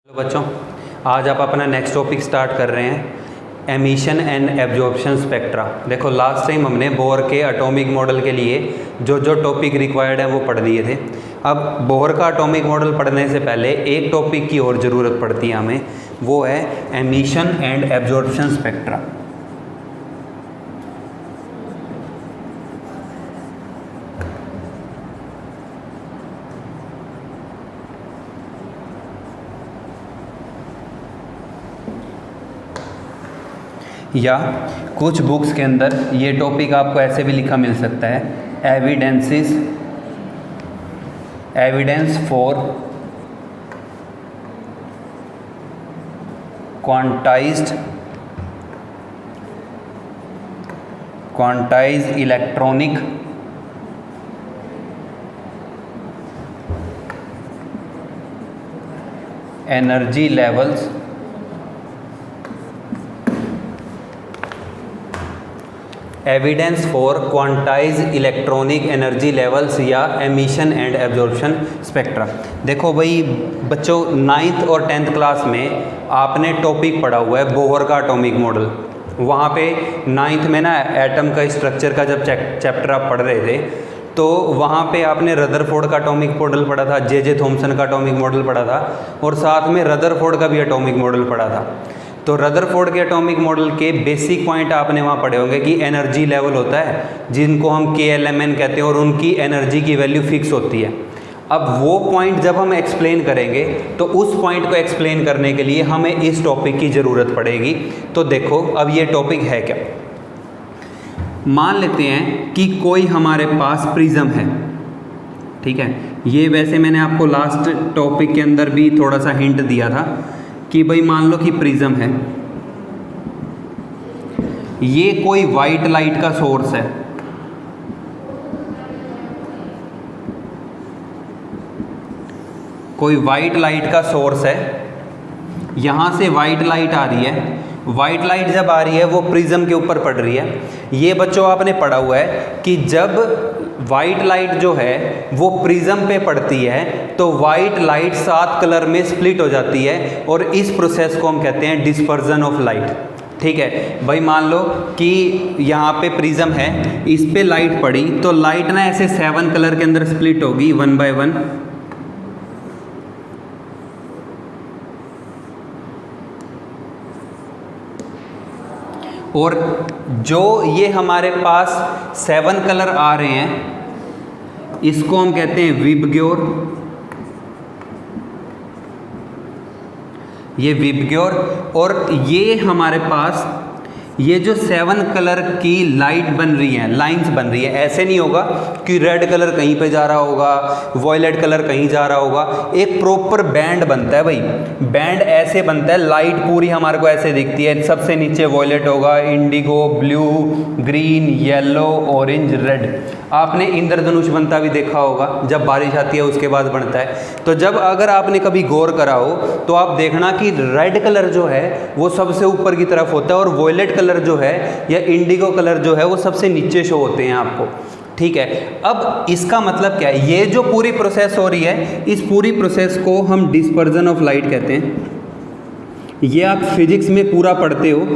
Hello बच्चों, आज आप अपना नेक्स्ट टॉपिक स्टार्ट कर रहे हैं एमिशन एंड एब्जॉर्प्शन स्पेक्ट्रा। देखो लास्ट टाइम हमने बोहर के एटॉमिक मॉडल के लिए जो जो टॉपिक रिक्वायर्ड है वो पढ़ लिए थे। अब बोहर का एटॉमिक मॉडल पढ़ने से पहले एक टॉपिक की और ज़रूरत पड़ती है हमें, वो है एमिशन एंड एब्जॉर्प्शन स्पेक्ट्रा। या कुछ बुक्स के अंदर ये टॉपिक आपको ऐसे भी लिखा मिल सकता है, evidence for quantized electronic energy levels evidence for quantized electronic energy levels या एमिशन एंड एब्जॉर्प्शन स्पेक्ट्रा। देखो भाई बच्चों, 9th और 10th क्लास में आपने टॉपिक पढ़ा हुआ है बोहर का एटॉमिक मॉडल। वहाँ पे 9th में ना एटम का स्ट्रक्चर का जब चैप्टर आप पढ़ रहे थे तो वहाँ पे आपने रदरफोर्ड का एटॉमिक मॉडल पढ़ा था, जे थॉमसन का एटॉमिक मॉडल पढ़ा था और साथ में रदरफोर्ड का भी एटॉमिक मॉडल पढ़ा था। तो रदरफोर्ड के एटॉमिक मॉडल के बेसिक पॉइंट आपने वहाँ पढ़े होंगे कि एनर्जी लेवल होता है जिनको हम KLMN कहते हैं और उनकी एनर्जी की वैल्यू फिक्स होती है। अब वो पॉइंट जब हम एक्सप्लेन करेंगे तो उस पॉइंट को एक्सप्लेन करने के लिए हमें इस टॉपिक की ज़रूरत पड़ेगी। तो देखो अब ये टॉपिक है क्या। मान लेते हैं कि कोई हमारे पास प्रिज्म है, ठीक है। ये वैसे मैंने आपको लास्ट टॉपिक के अंदर भी थोड़ा सा हिंट दिया था कि भाई मान लो कि प्रिज्म है, ये कोई वाइट लाइट का सोर्स है, कोई वाइट लाइट का सोर्स है, यहां से वाइट लाइट आ रही है। वाइट लाइट जब आ रही है वो प्रिज्म के ऊपर पड़ रही है। ये बच्चों आपने पढ़ा हुआ है कि जब वाइट लाइट जो है वो प्रिज्म पे पड़ती है तो वाइट लाइट 7 कलर में स्प्लिट हो जाती है और इस प्रोसेस को हम कहते हैं डिस्पर्जन ऑफ लाइट, ठीक है। भाई मान लो कि यहाँ पे प्रिज्म है, इस पे लाइट पड़ी तो लाइट ना ऐसे 7 कलर के अंदर स्प्लिट होगी 1 बाय 1। और जो ये हमारे पास 7 कलर आ रहे हैं इसको हम कहते हैं विबग्योर। ये विबग्योर। और ये हमारे पास ये जो 7 कलर की लाइट बन रही है, लाइंस बन रही है, ऐसे नहीं होगा कि रेड कलर कहीं पे जा रहा होगा, वॉयलेट कलर कहीं जा रहा होगा। एक प्रॉपर बैंड बनता है भाई। बैंड ऐसे बनता है, लाइट पूरी हमारे को ऐसे दिखती है। सबसे नीचे वॉयलेट होगा, Indigo, blue, green, yellow, orange, red. आपने इंद्रधनुष बनता भी देखा होगा, जब बारिश आती है उसके बाद बनता है। तो जब अगर आपने कभी गौर करा हो तो आप देखना कि रेड कलर जो है वो सबसे ऊपर की तरफ होता है और वॉयलेट कलर जो है या इंडिगो कलर जो है वो सबसे नीचे शो होते हैं आपको, ठीक है। अब इसका मतलब क्या है, ये जो पूरी प्रोसेस हो रही है इस पूरी प्रोसेस को हम डिस्पर्जन ऑफ लाइट कहते हैं। ये आप फिजिक्स में पूरा पढ़ते हो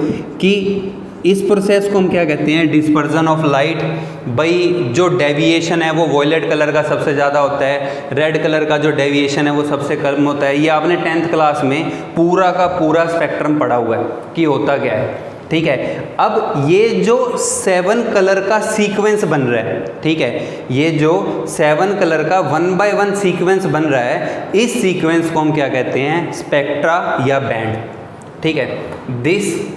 कि इस प्रोसेस को हम क्या कहते हैं, डिस्पर्जन ऑफ लाइट। भाई जो डेविएशन है वो वॉयलेट कलर का सबसे ज़्यादा होता है, रेड कलर का जो डेविएशन है वो सबसे कम होता है। ये आपने 10th क्लास में पूरा का पूरा स्पेक्ट्रम पढ़ा हुआ है कि होता क्या है, ठीक है। अब ये जो 7 कलर का सीक्वेंस बन रहा है, ठीक है, ये जो 7 कलर का 1 बाय 1 सीक्वेंस बन रहा है, इस सीक्वेंस को हम क्या कहते हैं, स्पेक्ट्रा या बैंड, ठीक है। दिस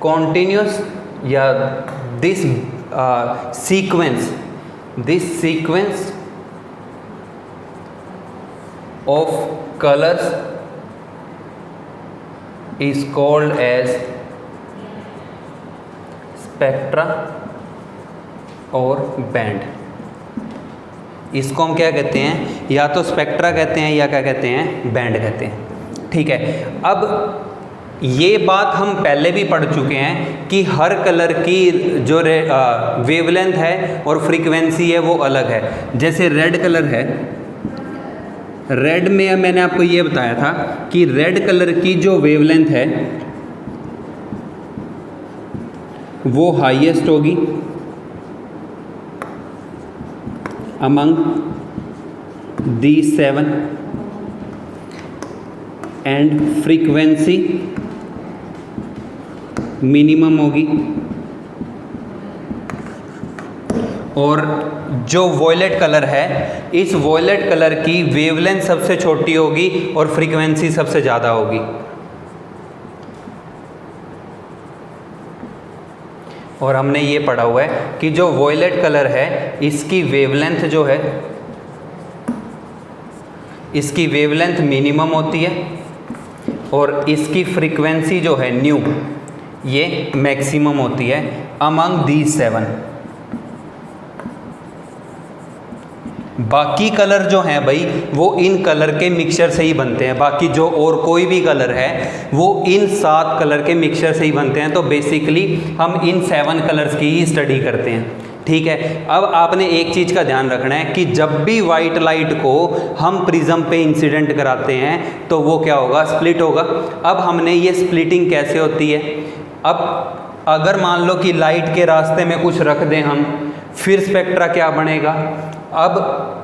कॉन्टिन्यूस या this sequence of colours is called as spectra और बैंड। इसको हम क्या कहते हैं, या तो स्पेक्ट्रा कहते हैं या क्या कहते हैं, बैंड कहते हैं, ठीक है। अब ये बात हम पहले भी पढ़ चुके हैं कि हर कलर की जो वेवलेंथ है और फ्रीक्वेंसी है वो अलग है। जैसे रेड कलर है, रेड में मैंने आपको ये बताया था कि रेड कलर की जो वेवलेंथ है वो हाईएस्ट होगी among these 7 and frequency minimum होगी, और जो वॉयलेट कलर है इस वॉयलेट कलर की वेवलेंथ सबसे छोटी होगी और फ्रीक्वेंसी सबसे ज़्यादा होगी। और हमने ये पढ़ा हुआ है कि जो वॉयलेट कलर है इसकी वेवलेंथ जो है इसकी वेवलेंथ मिनिमम होती है और इसकी फ्रीक्वेंसी जो है न्यू ये मैक्सिमम होती है अमंग दीज 7। बाकी कलर जो हैं भाई वो इन कलर के मिक्सचर से ही बनते हैं, बाकी जो और कोई भी कलर है वो इन 7 कलर के मिक्सचर से ही बनते हैं। तो बेसिकली हम इन 7 कलर्स की ही स्टडी करते हैं, ठीक है। अब आपने एक चीज़ का ध्यान रखना है कि जब भी वाइट लाइट को हम प्रिज्म पे इंसिडेंट कराते हैं तो वो क्या होगा, स्प्लिट होगा। अब हमने ये स्प्लिटिंग कैसे होती है, अब अगर मान लो कि लाइट के रास्ते में कुछ रख दें हम, फिर स्पेक्ट्रा क्या बनेगा। अब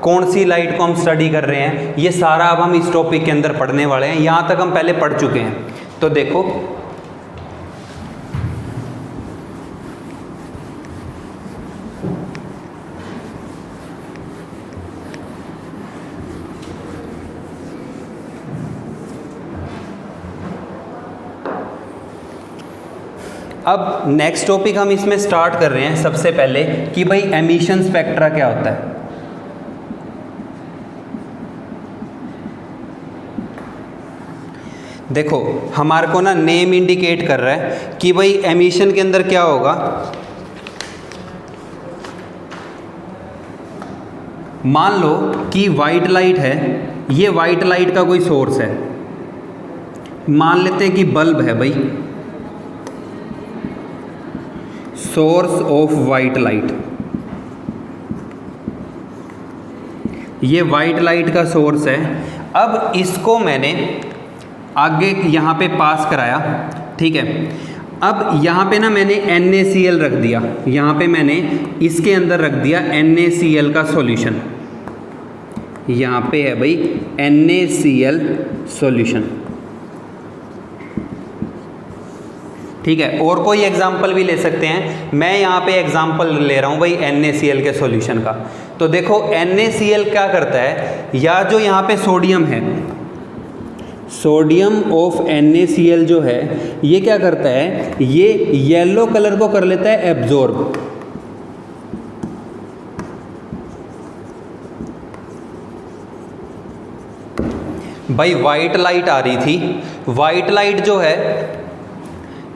कौन सी लाइट को हम स्टडी कर रहे हैं ये सारा अब हम इस टॉपिक के अंदर पढ़ने वाले हैं, यहाँ तक हम पहले पढ़ चुके हैं। तो देखो अब नेक्स्ट टॉपिक हम इसमें स्टार्ट कर रहे हैं सबसे पहले कि भाई एमिशन स्पेक्ट्रा क्या होता है। देखो हमारे को ना नेम इंडिकेट कर रहा है कि भाई एमिशन के अंदर क्या होगा। मान लो कि वाइट लाइट है, ये वाइट लाइट का कोई सोर्स है, मान लेते हैं कि बल्ब है भाई, सोर्स ऑफ वाइट लाइट, ये वाइट लाइट का सोर्स है। अब इसको मैंने आगे यहाँ पे पास कराया, ठीक है। अब यहाँ पे ना मैंने NaCl रख दिया, यहाँ पे मैंने इसके अंदर रख दिया NaCl का सॉल्यूशन, यहाँ पे है भाई NaCl सॉल्यूशन, ठीक है। और कोई एग्जाम्पल भी ले सकते हैं, मैं यहाँ पे एग्जाम्पल ले रहा हूँ भाई NaCl के सॉल्यूशन का। तो देखो NaCl क्या करता है, या जो यहाँ पे सोडियम है, सोडियम ऑफ NaCl जो है ये क्या करता है, ये येलो कलर को कर लेता है एब्जॉर्ब। भाई वाइट लाइट आ रही थी, वाइट लाइट जो है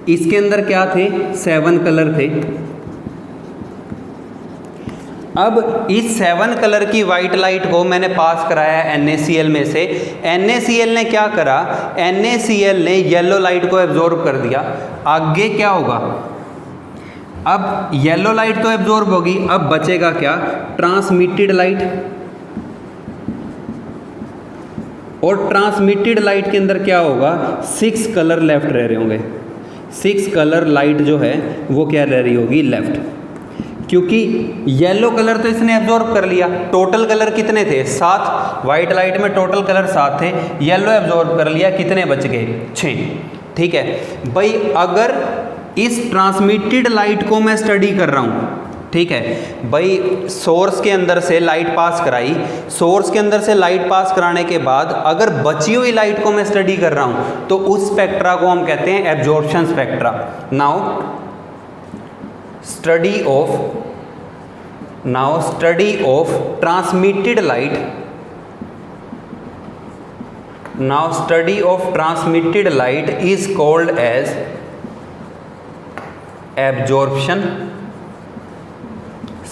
इसके अंदर क्या थे, 7 कलर थे। अब इस 7 कलर की वाइट लाइट को मैंने पास कराया NaCl में से। NaCl ने क्या करा, NaCl ने येलो लाइट को एब्जॉर्ब कर दिया। आगे क्या होगा, अब येलो लाइट तो एब्जॉर्ब होगी, अब बचेगा क्या, ट्रांसमिटेड लाइट। और ट्रांसमिटेड लाइट के अंदर क्या होगा, 6 कलर लेफ्ट रह रहे होंगे, 6 कलर लाइट जो है वो क्या रह रही होगी, लेफ्ट। क्योंकि येलो कलर तो इसने एब्जॉर्ब कर लिया, टोटल कलर कितने थे, 7, वाइट लाइट में टोटल कलर 7 थे, येलो एब्जॉर्ब कर लिया, कितने बच गए, 6, ठीक है। भाई अगर इस ट्रांसमिटेड लाइट को मैं स्टडी कर रहा हूँ, ठीक है भाई, सोर्स के अंदर से लाइट पास कराई, सोर्स के अंदर से लाइट पास कराने के बाद अगर बची हुई लाइट को मैं स्टडी कर रहा हूँ तो उस स्पेक्ट्रा को हम कहते हैं absorption spectra. Now study of transmitted light, now study of transmitted light is called as absorption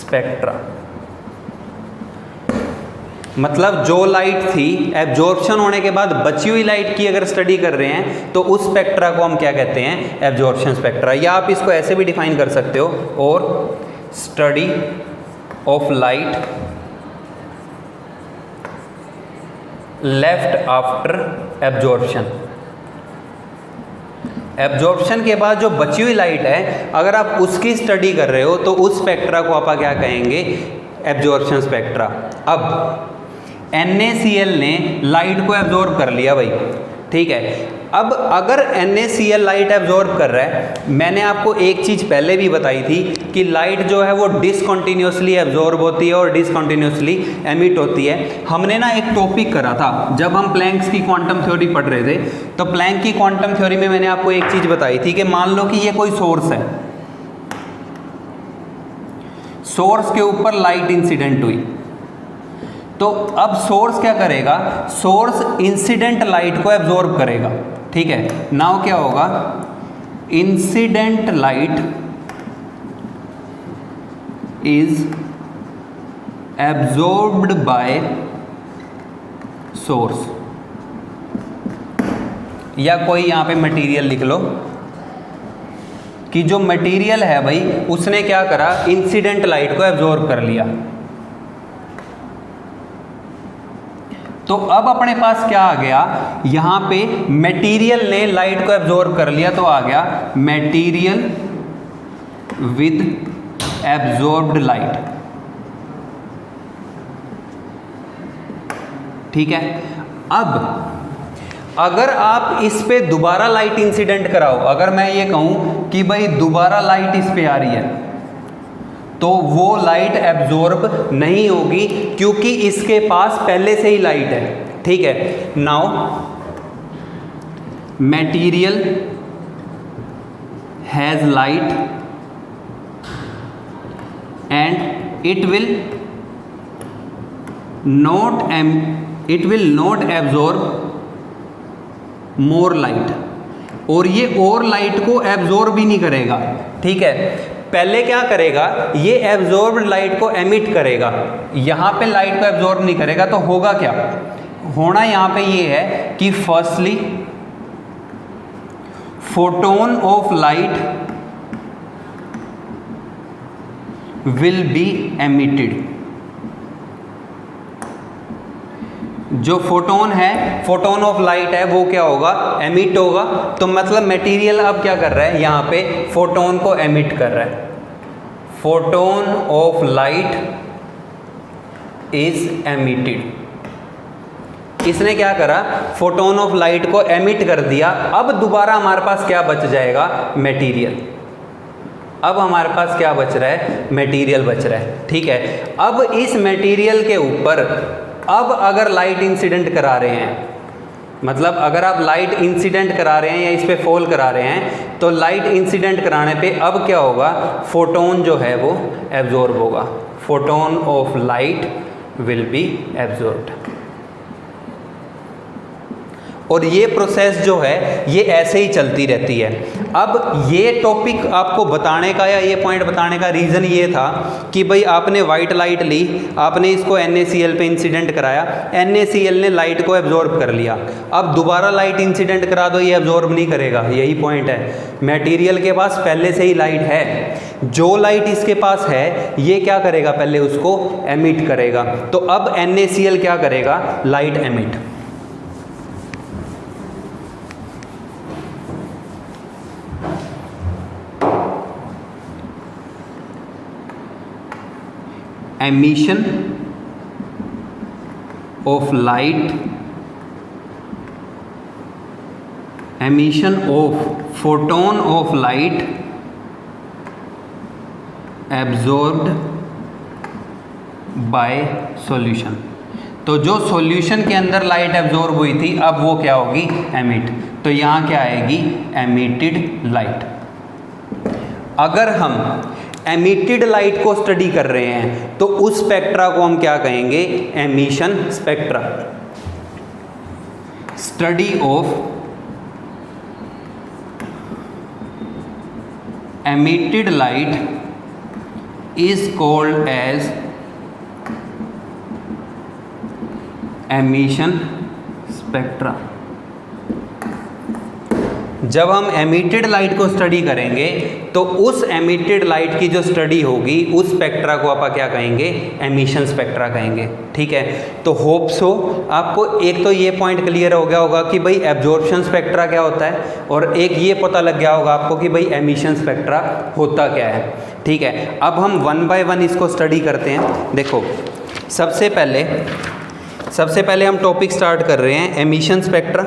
spectra. मतलब जो लाइट थी एब्जॉर्प्शन होने के बाद बची हुई लाइट की अगर स्टडी कर रहे हैं तो उस स्पेक्ट्रा को हम क्या कहते हैं, एब्जॉर्प्शन स्पेक्ट्रा। या आप इसको ऐसे भी डिफाइन कर सकते हो, और study of light left after absorption. Absorption के बाद जो बची हुई लाइट है, अगर आप उसकी स्टडी कर रहे हो तो उस स्पेक्ट्रा को आप क्या कहेंगे? Absorption spectra. अब NaCl ने लाइट को एब्जॉर्ब कर लिया भाई, ठीक है। अब अगर NaCl लाइट एब्जॉर्ब कर रहा है, मैंने आपको एक चीज़ पहले भी बताई थी कि लाइट जो है वो डिसकंटिन्यूसली एब्जॉर्ब होती है और डिसकंटिन्यूसली एमिट होती है। हमने ना एक टॉपिक करा था जब हम प्लैंक्स की क्वांटम थ्योरी पढ़ रहे थे, तो प्लैंक की क्वांटम थ्योरी में मैंने आपको एक चीज़ बताई थी कि मान लो कि ये कोई सोर्स है, सोर्स के ऊपर लाइट इंसिडेंट हुई, तो अब सोर्स क्या करेगा? सोर्स इंसिडेंट लाइट को एब्जॉर्ब करेगा, ठीक है। नाउ क्या होगा? Incident light is absorbed bye source, या कोई यहां पे मटेरियल लिख लो कि जो मटेरियल है भाई उसने क्या करा? इंसिडेंट लाइट को एब्जॉर्ब कर लिया। तो अब अपने पास क्या आ गया? यहां पे मटेरियल ने लाइट को एब्जॉर्ब कर लिया, तो आ गया मटेरियल विद एब्जॉर्ब्ड लाइट, ठीक है। अब अगर आप इस पे दोबारा लाइट इंसिडेंट कराओ, अगर मैं ये कहूं कि भाई दोबारा लाइट इस पे आ रही है, तो वो लाइट एब्जॉर्ब नहीं होगी क्योंकि इसके पास पहले से ही लाइट है, ठीक है। Now material has light and it will not absorb more light, और ये और लाइट को एब्जॉर्ब भी नहीं करेगा, ठीक है। पहले क्या करेगा? ये एब्जॉर्ब्ड लाइट को एमिट करेगा, यहां पे लाइट को एब्जॉर्ब नहीं करेगा। तो होगा क्या? होना यहां पे ये है कि firstly photon of light will be emitted. जो फोटोन है, फोटोन ऑफ लाइट है, वो क्या होगा? एमिट होगा। तो मतलब मटेरियल अब क्या कर रहा है? यहाँ पे फोटोन को एमिट कर रहा है। Photon of light is emitted. इसने क्या करा? फोटोन ऑफ लाइट को एमिट कर दिया। अब दोबारा हमारे पास क्या बच जाएगा? मटेरियल। अब हमारे पास क्या बच रहा है? मटेरियल बच रहा है, ठीक है। अब इस मटेरियल के ऊपर अब अगर लाइट इंसिडेंट करा रहे हैं, मतलब अगर आप लाइट इंसिडेंट करा रहे हैं या इस पे फॉल करा रहे हैं, तो लाइट इंसिडेंट कराने पे अब क्या होगा? फोटोन जो है वो एब्जॉर्ब होगा। Photon of light will be absorbed. और ये प्रोसेस जो है ये ऐसे ही चलती रहती है। अब ये टॉपिक आपको बताने का या ये पॉइंट बताने का रीज़न ये था कि भाई आपने वाइट लाइट ली, आपने इसको NaCl पे इंसिडेंट कराया, NaCl ने लाइट को एब्जॉर्ब कर लिया। अब दोबारा लाइट इंसिडेंट करा दो, ये एब्जॉर्ब नहीं करेगा, यही पॉइंट है। मटेरियल के पास पहले से ही लाइट है, जो लाइट इसके पास है ये क्या करेगा? पहले उसको एमिट करेगा। तो अब NaCl क्या करेगा? Light emit. emission of light, emission of photon of light absorbed by solution। तो जो सॉल्यूशन के अंदर लाइट एब्जॉर्ब हुई थी अब वो क्या होगी? एमिट। तो यहाँ क्या आएगी? Emitted light. अगर हम एमिटेड लाइट को स्टडी कर रहे हैं तो उस स्पेक्ट्रा को हम क्या कहेंगे? Emission spectra. Study of emitted light is called as emission spectra. जब हम एमिटेड लाइट को स्टडी करेंगे तो उस एमिटेड लाइट की जो स्टडी होगी उस स्पेक्ट्रा को आप क्या कहेंगे, एमिशन स्पेक्ट्रा कहेंगे। ठीक है, तो होप सो आपको एक तो ये पॉइंट क्लियर हो गया होगा कि भाई एब्जॉर्प्शन स्पेक्ट्रा क्या होता है, और एक ये पता लग गया होगा आपको कि भाई एमिशन स्पेक्ट्रा होता क्या है। ठीक है, अब हम वन बाय वन इसको स्टडी करते हैं। देखो सबसे पहले हम टॉपिक स्टार्ट कर रहे हैं एमिशन स्पेक्ट्रा,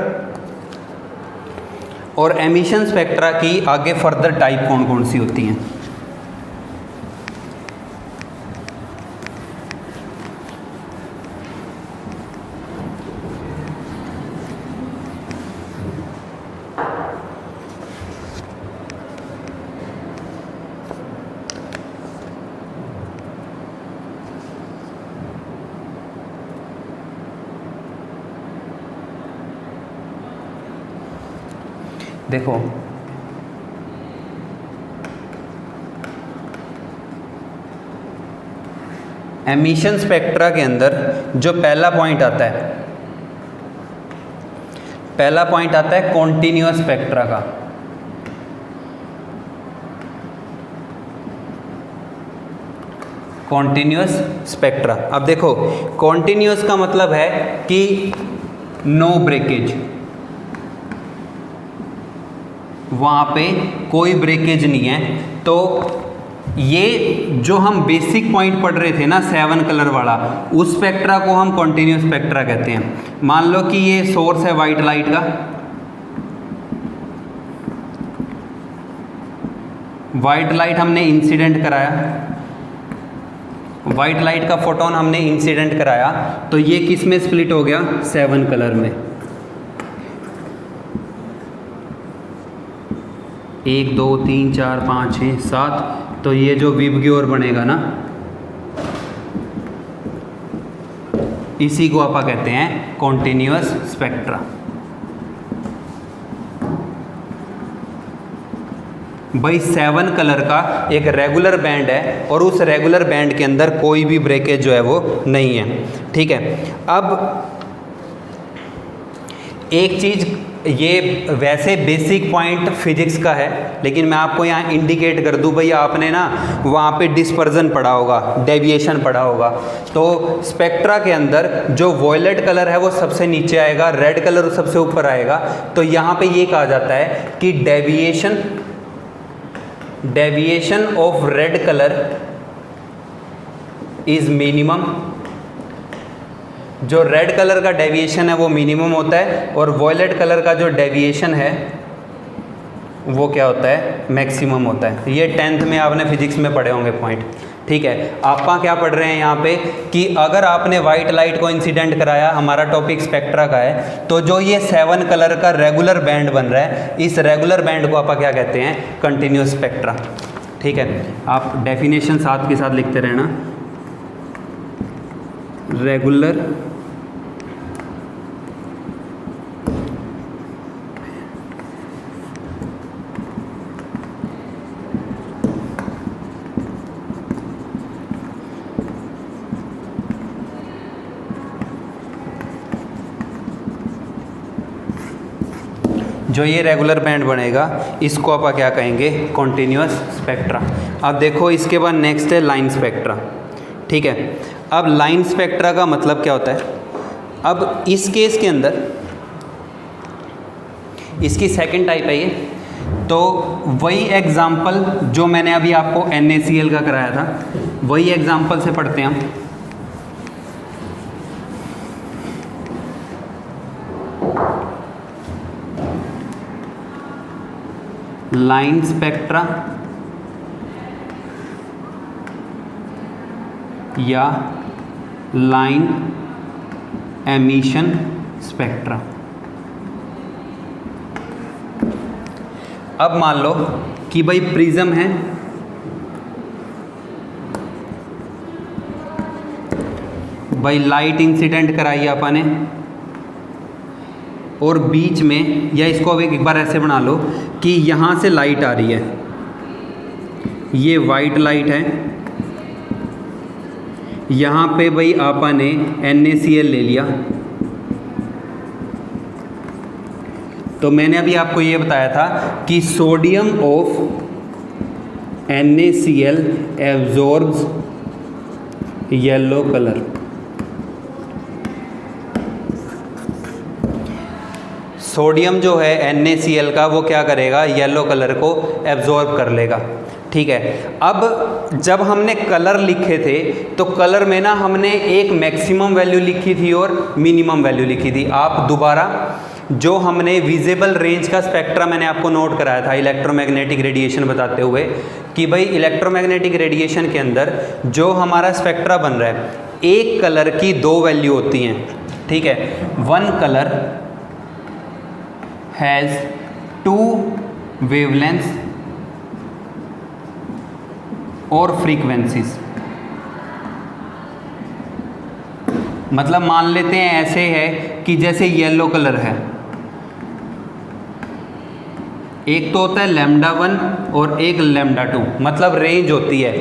और एमिशन स्पेक्ट्रा की आगे फर्दर टाइप कौन कौन सी होती हैं। देखो एमिशन स्पेक्ट्रा के अंदर जो पहला पॉइंट आता है कॉन्टिन्यूअस स्पेक्ट्रा का। कॉन्टिन्यूअस स्पेक्ट्रा, अब देखो कॉन्टिन्यूअस का मतलब है कि नो ब्रेकेज, वहाँ पे कोई ब्रेकेज नहीं है। तो ये जो हम बेसिक पॉइंट पढ़ रहे थे ना 7 कलर वाला, उस स्पेक्ट्रा को हम कॉन्टिन्यूअस स्पेक्ट्रा कहते हैं। मान लो कि ये सोर्स है वाइट लाइट का, वाइट लाइट हमने इंसिडेंट कराया, वाइट लाइट का फोटोन हमने इंसिडेंट कराया, तो ये किस में स्प्लिट हो गया, 7 कलर में। 1 2 3 4 5 6 7, तो ये जो विबग्योर बनेगा ना, इसी को आप कहते हैं कॉन्टिन्यूअस स्पेक्ट्रा। भाई 7 कलर का एक रेगुलर बैंड है, और उस रेगुलर बैंड के अंदर कोई भी ब्रेकेज जो है वो नहीं है। ठीक है, अब एक चीज़, ये वैसे बेसिक पॉइंट फिजिक्स का है, लेकिन मैं आपको यहाँ इंडिकेट कर दूँ, भाई आपने ना वहाँ पे डिस्पर्जन पढ़ा होगा, डेविएशन पढ़ा होगा। तो स्पेक्ट्रा के अंदर जो वॉयलेट कलर है वो सबसे नीचे आएगा, रेड कलर सबसे ऊपर आएगा। तो यहाँ पे ये कहा जाता है कि deviation of red colour is minimum. जो रेड कलर का डेविएशन है वो मिनिमम होता है, और वॉयलेट कलर का जो डेविएशन है वो क्या होता है, मैक्सिमम होता है। ये 10th में आपने फिजिक्स में पढ़े होंगे पॉइंट। ठीक है, आप क्या पढ़ रहे हैं यहाँ पे कि अगर आपने वाइट लाइट को इंसिडेंट कराया, हमारा टॉपिक स्पेक्ट्रा का है, तो जो ये 7 कलर का रेगुलर बैंड बन रहा है, इस रेगुलर बैंड को आप क्या कहते हैं, कंटिन्यूअस स्पेक्ट्रा। ठीक है, आप डेफिनेशन साथ के साथ लिखते रहना। रेगुलर जो ये रेगुलर बैंड बनेगा, इसको आप क्या कहेंगे, कॉन्टिन्यूअस स्पेक्ट्रा। अब देखो इसके बाद नेक्स्ट है लाइन स्पेक्ट्रा। ठीक है, अब लाइन स्पेक्ट्रा का मतलब क्या होता है। अब इस केस के अंदर इसकी सेकंड टाइप है ये। तो वही एग्जाम्पल जो मैंने अभी आपको NaCl का कराया था, वही एग्जाम्पल से पढ़ते हैं हम। लाइन स्पेक्ट्रा या लाइन एमिशन स्पेक्ट्रा। अब मान लो कि भाई प्रिज्म है, भाई लाइट इंसिडेंट कराई आपने, और बीच में, या इसको अब एक बार ऐसे बना लो कि यहाँ से लाइट आ रही है, ये वाइट लाइट है, यहाँ पे भाई आपने NaCl ले लिया, तो मैंने अभी आपको ये बताया था कि sodium of NaCl absorbs yellow colour. Sodium जो है NaCl का वो क्या करेगा, येलो कलर को एब्जॉर्ब कर लेगा। ठीक है, अब जब हमने कलर लिखे थे तो कलर में ना हमने एक मैक्सिमम वैल्यू लिखी थी और मिनिमम वैल्यू लिखी थी। आप दोबारा जो हमने विजिबल रेंज का स्पेक्ट्रा मैंने आपको नोट कराया था इलेक्ट्रोमैग्नेटिक रेडिएशन बताते हुए कि भाई इलेक्ट्रोमैग्नेटिक रेडिएशन के अंदर जो हमारा स्पेक्ट्रा बन रहा है, एक कलर की दो वैल्यू होती हैं। ठीक है, one colour has two wavelengths और फ्रीक्वेंसीज। मतलब मान लेते हैं ऐसे है कि जैसे येलो कलर है, एक तो होता है λ1 और एक λ2, मतलब रेंज होती है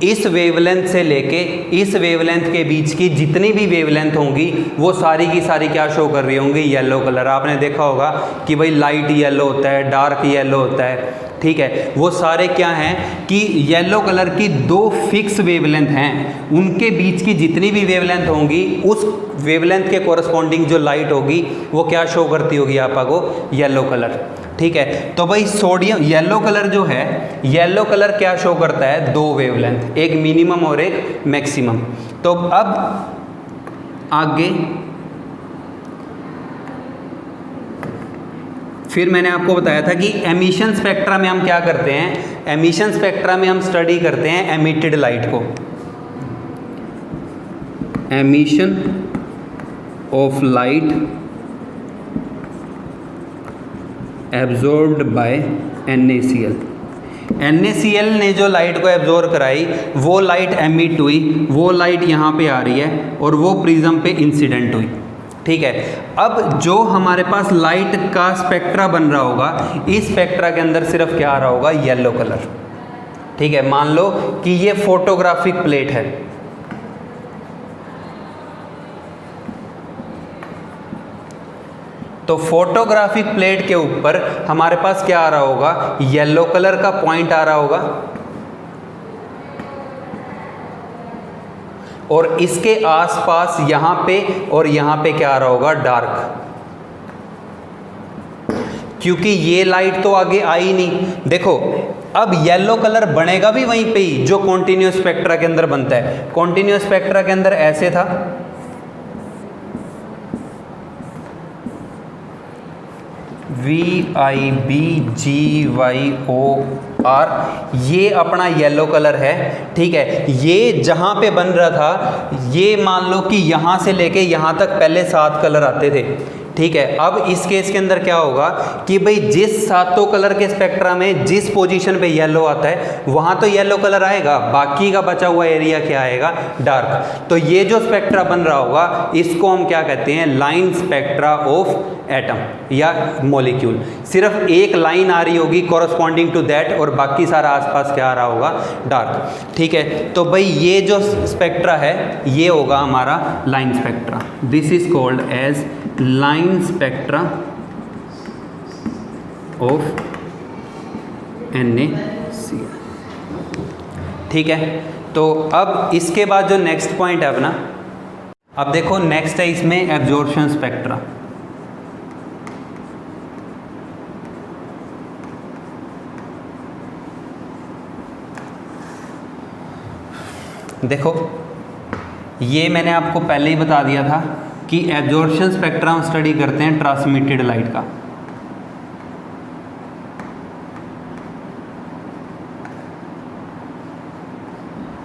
इस वेवलेंथ से लेके इस वेवलेंथ के बीच की जितनी भी वेवलेंथ होंगी वो सारी की सारी क्या शो कर रही होंगी, येलो कलर। आपने देखा होगा कि भाई लाइट येलो होता है, डार्क येलो होता है। ठीक है, वो सारे क्या हैं कि येलो कलर की दो फिक्स वेवलेंथ हैं, उनके बीच की जितनी भी वेवलेंथ होंगी उस वेवलेंथ के कोरस्पॉन्डिंग जो लाइट होगी वो क्या शो करती होगी आपको, येलो कलर। ठीक है, तो भाई सोडियम येलो कलर जो है, येलो कलर क्या शो करता है, दो वेवलेंथ, एक मिनिमम और एक मैक्सिमम। तो अब आगे फिर मैंने आपको बताया था कि एमिशन स्पेक्ट्रा में हम क्या करते हैं, एमिशन स्पेक्ट्रा में हम स्टडी करते हैं एमिटेड लाइट को। Emission of light absorbed bye NaCl। NaCl ने जो लाइट को एब्जॉर्ब कराई वो लाइट एमिट हुई, वो लाइट यहाँ पे आ रही है और वो प्रिज्म पे इंसिडेंट हुई। ठीक है, अब जो हमारे पास लाइट का स्पेक्ट्रा बन रहा होगा, इस स्पेक्ट्रा के अंदर सिर्फ क्या आ रहा होगा, येलो कलर। ठीक है, मान लो कि ये फोटोग्राफिक प्लेट है, तो फोटोग्राफिक प्लेट के ऊपर हमारे पास क्या आ रहा होगा, येलो कलर का पॉइंट आ रहा होगा और इसके आसपास यहाँ पे और यहाँ पे क्या आ रहा होगा, डार्क। क्योंकि ये लाइट तो आगे आई नहीं। देखो अब येलो कलर बनेगा भी वहीं पे ही जो कॉन्टिन्यूअस स्पेक्ट्रा के अंदर बनता है। कॉन्टिन्यूअस स्पेक्ट्रा के अंदर ऐसे था, VIBGYOR, ये अपना येलो कलर है। ठीक है, ये जहाँ पे बन रहा था, ये मान लो कि यहाँ से लेके यहाँ तक पहले 7 कलर आते थे। ठीक है, अब इस केस के अंदर क्या होगा कि भाई जिस सातों कलर के स्पेक्ट्रा में जिस पोजीशन पे येलो आता है वहाँ तो येलो कलर आएगा, बाकी का बचा हुआ एरिया क्या आएगा, डार्क। तो ये जो स्पेक्ट्रा बन रहा होगा इसको हम क्या कहते हैं, लाइन स्पेक्ट्रा ऑफ एटम या मॉलिक्यूल। सिर्फ एक लाइन आ रही होगी कॉरस्पॉन्डिंग टू दैट और बाकी सारा आसपास क्या आ रहा होगा, डार्क। ठीक है, तो भाई ये जो स्पेक्ट्रा है ये होगा हमारा line spectra. This is called as line spectra of NaCl। ठीक है, तो अब इसके बाद जो नेक्स्ट पॉइंट है अपना, अब देखो नेक्स्ट है इसमें एब्जॉर्प्शन स्पेक्ट्रा। देखो ये मैंने आपको पहले ही बता दिया था कि एब्जॉर्प्शन स्पेक्ट्रा हम स्टडी करते हैं ट्रांसमिटेड लाइट का।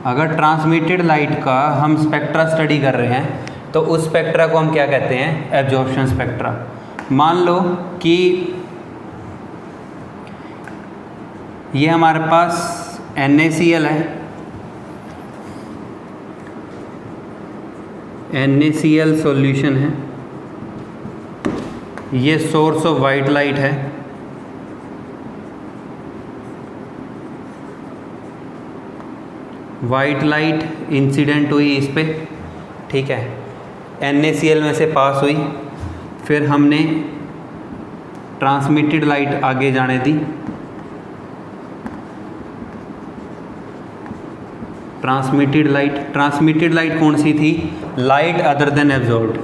अगर ट्रांसमिटेड लाइट का हम स्पेक्ट्रा स्टडी कर रहे हैं तो उस स्पेक्ट्रा को हम क्या कहते हैं, एब्जॉर्प्शन स्पेक्ट्रा। मान लो कि ये हमारे पास NaCl है, NaCl सॉल्यूशन है, ये सोर्स ऑफ वाइट लाइट है, वाइट लाइट इंसिडेंट हुई इस पे। ठीक है, NaCl में से पास हुई, फिर हमने ट्रांसमिटेड लाइट आगे जाने दी, ट्रांसमिटेड लाइट कौन सी थी? Light other than absorbed.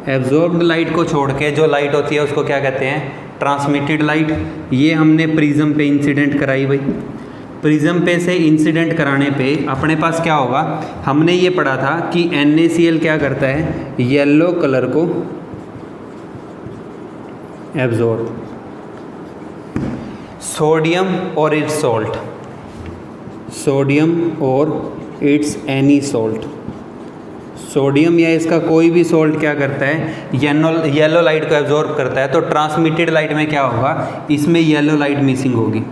Absorbed light को छोड़ के जो लाइट होती है उसको क्या कहते हैं? Transmitted light. ये हमने प्रिज्म पे इंसिडेंट कराई भाई। प्रिज्म पे से इंसिडेंट कराने पे अपने पास क्या होगा? हमने ये पढ़ा था कि NaCl क्या करता है? येलो कलर को एब्जॉर्ब, सोडियम और इट्स सॉल्ट, सोडियम और इट्स एनी सॉल्ट, सोडियम या इसका कोई भी सॉल्ट क्या करता है? येलो लाइट को एब्जॉर्ब करता है। तो ट्रांसमिटेड लाइट में क्या होगा? इसमें येलो लाइट मिसिंग होगी।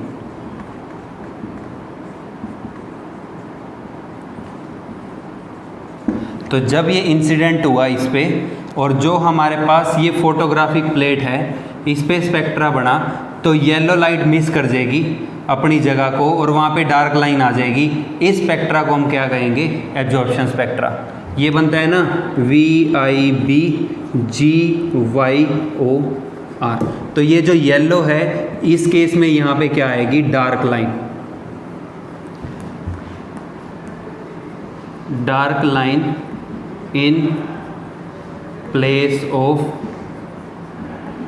तो जब ये इंसिडेंट हुआ इस पे, और जो हमारे पास ये फोटोग्राफिक प्लेट है इस पे स्पेक्ट्रा बना, तो येलो लाइट मिस कर जाएगी अपनी जगह को और वहाँ पे डार्क लाइन आ जाएगी। इस स्पेक्ट्रा को हम क्या कहेंगे? Absorption spectra. ये बनता है ना VIBGYOR। तो ये जो येलो है इस केस में यहाँ पे क्या आएगी? Dark line, dark line in place of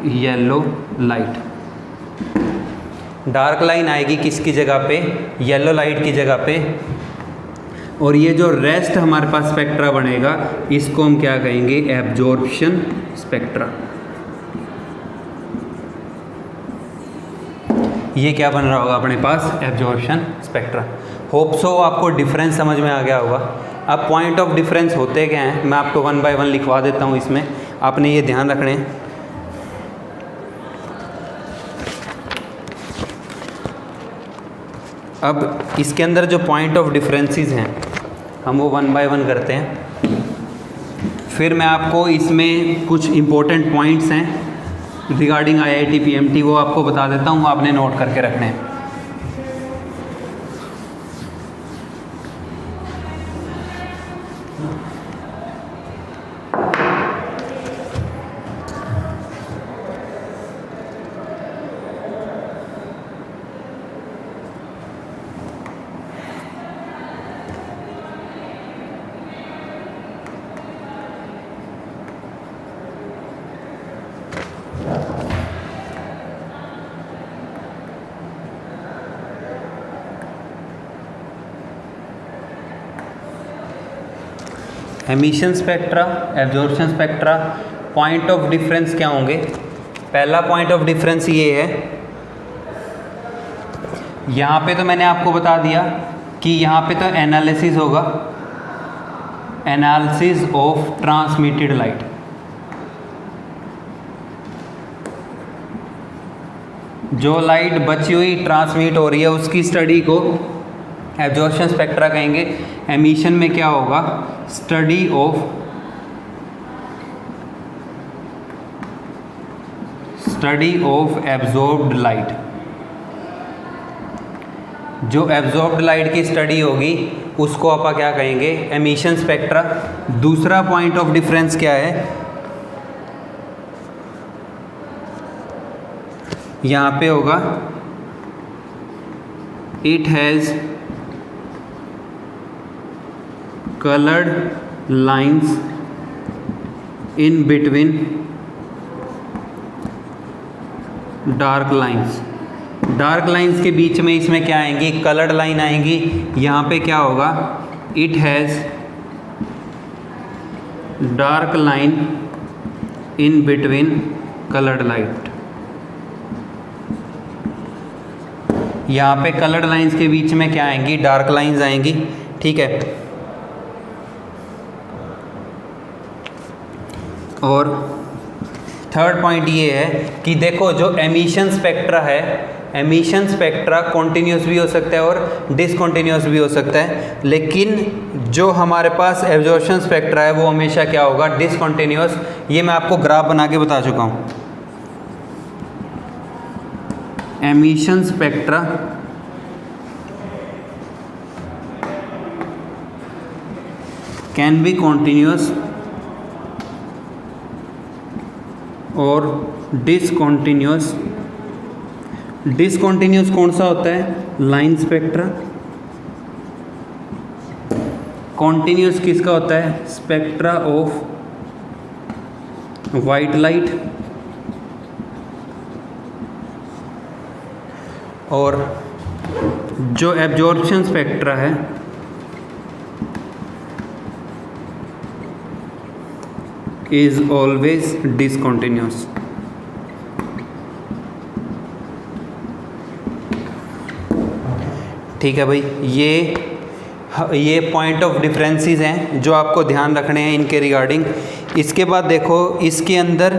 yellow light. Dark line आएगी किसकी जगह पे? येलो लाइट की जगह पे। और ये जो रेस्ट हमारे पास स्पेक्ट्रा बनेगा इसको हम क्या कहेंगे? Absorption spectra. ये क्या बन रहा होगा अपने पास? Absorption spectra. होप सो आपको डिफरेंस समझ में आ गया होगा। अब पॉइंट ऑफ डिफरेंस होते क्या हैं मैं आपको 1 बाय 1 लिखवा देता हूँ। इसमें आपने ये ध्यान रखने हैं। अब इसके अंदर जो पॉइंट ऑफ डिफरेंसेस हैं हम वो 1 बाय 1 करते हैं। फिर मैं आपको इसमें कुछ इम्पोर्टेंट पॉइंट्स हैं रिगार्डिंग IIT PMT वो आपको बता देता हूँ, आपने नोट करके रखने हैं। Emission spectra, absorption spectra, point of difference क्या होंगे? पहला पॉइंट ऑफ डिफरेंस ये है, यहाँ पे तो मैंने आपको बता दिया कि यहाँ पे तो एनालिसिस होगा, एनालिसिस ऑफ ट्रांसमिटेड लाइट। जो लाइट बची हुई ट्रांसमिट हो रही है उसकी स्टडी को एब्जॉर्प्शन स्पेक्ट्रा कहेंगे। एमिशन में क्या होगा? Study of absorbed light. जो एब्जॉर्ब्ड लाइट की स्टडी होगी उसको आप क्या कहेंगे? Emission spectra. दूसरा पॉइंट ऑफ डिफरेंस क्या है? यहाँ पे होगा it has colored lines in between dark lines। Dark lines के बीच में इसमें क्या आएंगी? कलर्ड लाइन आएंगी। यहाँ पे क्या होगा? It has dark line in between coloured light. यहाँ पे कलर्ड लाइंस के बीच में क्या आएंगी? डार्क लाइंस आएंगी। ठीक है। और थर्ड पॉइंट ये है कि देखो जो एमिशन स्पेक्ट्रा है, एमिशन स्पेक्ट्रा कॉन्टिन्यूस भी हो सकता है और डिसकॉन्टिन्यूस भी हो सकता है, लेकिन जो हमारे पास एब्जॉर्प्शन स्पेक्ट्रा है वो हमेशा क्या होगा? डिसकॉन्टिन्यूस। ये मैं आपको ग्राफ बना के बता चुका हूँ। Emission spectra can be continuous और डिसकॉन्टिन्यूस। डिसकॉन्टिन्यूस कौन सा होता है? Line spectra. कॉन्टिन्यूस किसका होता है? Spectra of white light. और जो एब्जॉर्प्शन स्पेक्ट्रा है इज ऑलवेज डिसकॉन्टिन्यूस। ठीक है भाई, ये पॉइंट ऑफ डिफरेंसेस हैं जो आपको ध्यान रखने हैं इनके रिगार्डिंग। इसके बाद देखो, इसके अंदर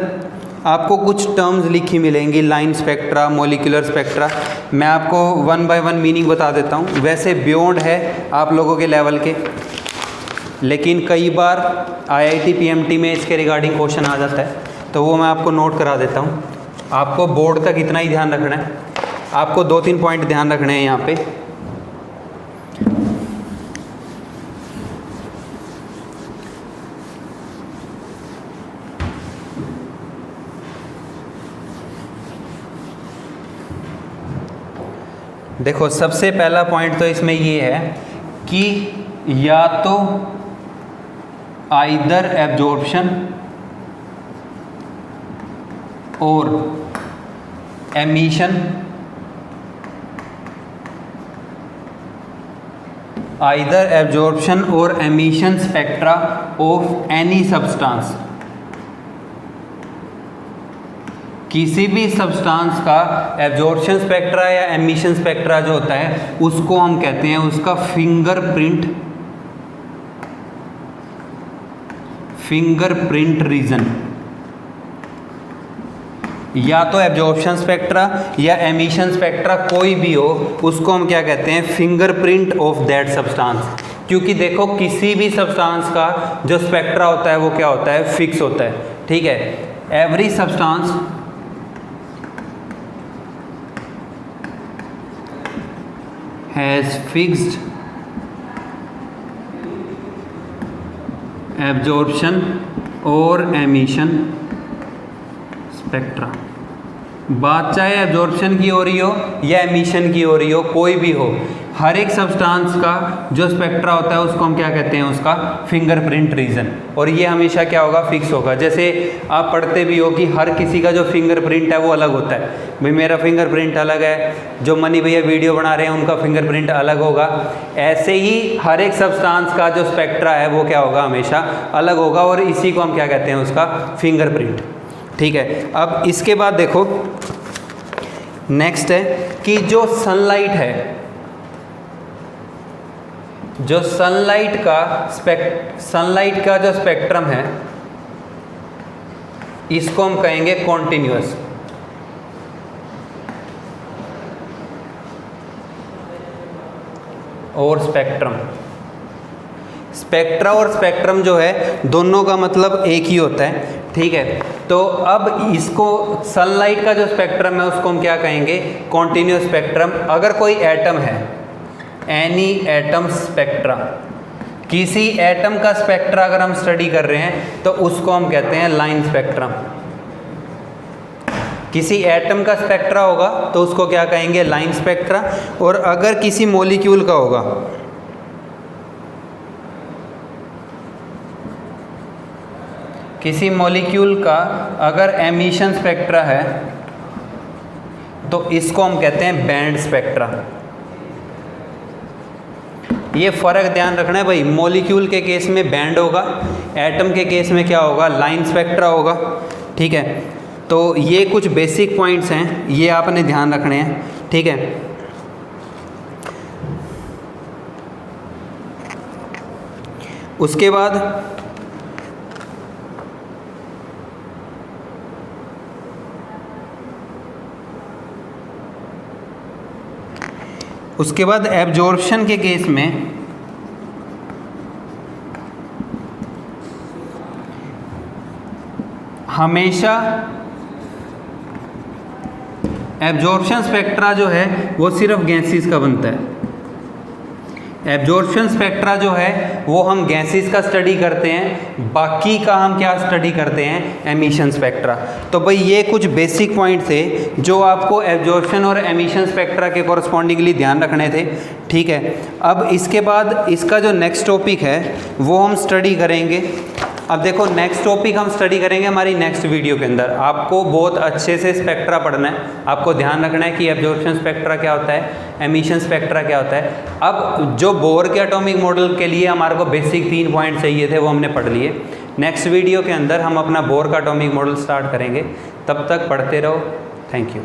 आपको कुछ टर्म्स लिखी मिलेंगी, लाइन स्पेक्ट्रा, मॉलिक्यूलर स्पेक्ट्रा। मैं आपको वन बाय वन मीनिंग बता देता हूँ। वैसे बियॉन्ड है आप लोगों के लेवल के, लेकिन कई बार IIT PMT में इसके रिगार्डिंग क्वेश्चन आ जाता है, तो वो मैं आपको नोट करा देता हूँ। आपको बोर्ड तक इतना ही ध्यान रखना है। आपको 2-3 पॉइंट ध्यान रखने हैं यहाँ पे। देखो, सबसे पहला पॉइंट तो इसमें ये है कि या तो आइदर एब्जॉर्प्शन और एमिशन, आइदर एब्जॉर्प्शन और emission spectra of any substance. किसी भी सब्सटेंस का एब्जॉर्प्शन स्पेक्ट्रा या एमिशन स्पेक्ट्रा जो होता है उसको हम कहते हैं उसका फिंगरप्रिंट रीजन। या तो एब्जॉर्प्शन स्पेक्ट्रा या एमिशन स्पेक्ट्रा कोई भी हो, उसको हम क्या कहते हैं? Fingerprint of that substance. क्योंकि देखो, किसी भी सब्सटेंस का जो स्पेक्ट्रा होता है वो क्या होता है? फिक्स होता है। ठीक है, every substance has fixed absorption और emission spectra। बात चाहे एब्जॉर्प्शन की हो रही हो या एमिशन की हो रही हो, कोई भी हो, हर एक सब्सटेंस का जो स्पेक्ट्रा होता है उसको हम क्या कहते हैं? उसका फिंगरप्रिंट रीजन। और ये हमेशा क्या होगा? फिक्स होगा। जैसे आप पढ़ते भी हो कि हर किसी का जो फिंगरप्रिंट है वो अलग होता है। भाई मेरा फिंगरप्रिंट अलग है, जो मनी भैया वीडियो बना रहे हैं उनका फिंगरप्रिंट अलग होगा। ऐसे ही हर एक सब्सटेंस का जो स्पेक्ट्रा है वो क्या होगा? हमेशा अलग होगा। और इसी को हम क्या कहते हैं? उसका फिंगरप्रिंट। ठीक है, अब इसके बाद देखो, नेक्स्ट है कि जो सनलाइट है, जो सनलाइट का जो स्पेक्ट्रम है इसको हम कहेंगे कॉन्टिन्यूअस। और स्पेक्ट्रा और स्पेक्ट्रम जो है दोनों का मतलब एक ही होता है। ठीक है, तो अब इसको सनलाइट का जो स्पेक्ट्रम है उसको हम क्या कहेंगे? Continuous spectrum. अगर कोई एटम है, एनी एटम स्पेक्ट्रा, किसी एटम का स्पेक्ट्रा अगर हम स्टडी कर रहे हैं तो उसको हम कहते हैं लाइन स्पेक्ट्रम। किसी एटम का स्पेक्ट्रा होगा तो उसको क्या कहेंगे? Line spectra. और अगर किसी मॉलिक्यूल का होगा, किसी मॉलिक्यूल का अगर एमिशन स्पेक्ट्रा है तो इसको हम कहते हैं बैंड स्पेक्ट्रा। ये फ़र्क ध्यान रखना है भाई, मॉलिक्यूल के केस में बैंड होगा, एटम के केस में क्या होगा? लाइन स्पेक्ट्रा होगा। ठीक है, तो ये कुछ बेसिक पॉइंट्स हैं, ये आपने ध्यान रखने हैं। ठीक है, उसके बाद एब्जॉर्प्शन के केस में हमेशा एब्जॉर्प्शन स्पेक्ट्रा जो है वो सिर्फ गैसेस का बनता है। एब्जॉर्प्शन स्पेक्ट्रा जो है वो हम गैसेस का स्टडी करते हैं, बाकी का हम क्या स्टडी करते हैं, एमिशन स्पेक्ट्रा। तो भाई ये कुछ बेसिक पॉइंट थे जो आपको एब्जॉर्प्शन और एमिशन स्पेक्ट्रा के कॉरस्पॉन्डिंगली ध्यान रखने थे, ठीक है। अब इसके बाद इसका जो नेक्स्ट टॉपिक है वो हम स्टडी करेंगे। अब देखो नेक्स्ट टॉपिक हम स्टडी करेंगे हमारी नेक्स्ट वीडियो के अंदर। आपको बहुत अच्छे से स्पेक्ट्रा पढ़ना है, आपको ध्यान रखना है कि एब्जॉर्प्शन स्पेक्ट्रा क्या होता है, एमिशन स्पेक्ट्रा क्या होता है। अब जो बोर के एटॉमिक मॉडल के लिए हमारे को बेसिक 3 पॉइंट चाहिए थे वो हमने पढ़ लिए। नेक्स्ट वीडियो के अंदर हम अपना बोर का एटॉमिक मॉडल स्टार्ट करेंगे, तब तक पढ़ते रहो। Thank you.